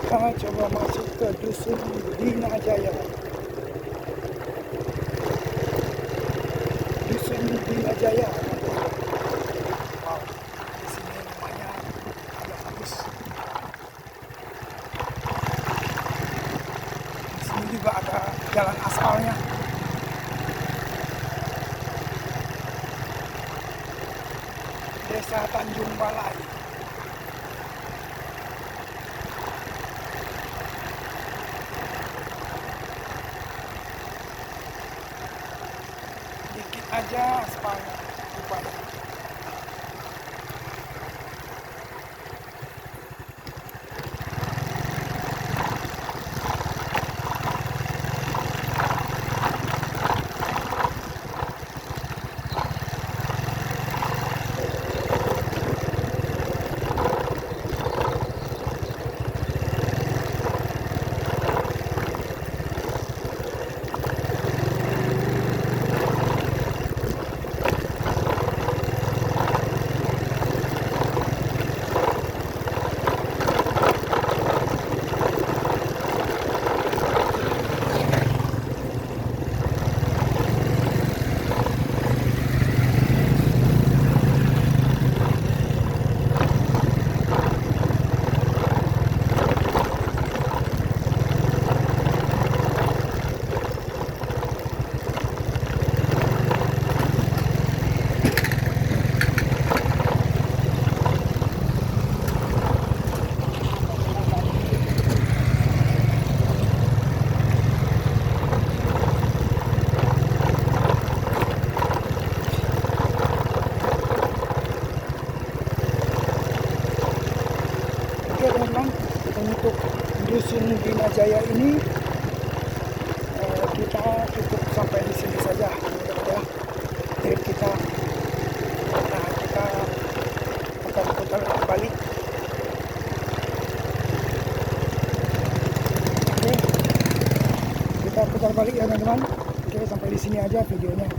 Kita coba masuk ke Dusun Bina Jaya. Dusun Bina Jaya. Wow, di sini rumahnya agak bagus. Di sini juga ada jalan aspalnya. Desa Tanjung Balai. Dikit aja aspalnya rupanya. Oke teman-teman, untuk Dusun Bina Jaya ini kita cukup sampai di sini saja ya. Trip kita, kita putar-putar balik. Oke, kita putar balik ya teman-teman. Oke, sampai di sini aja videonya.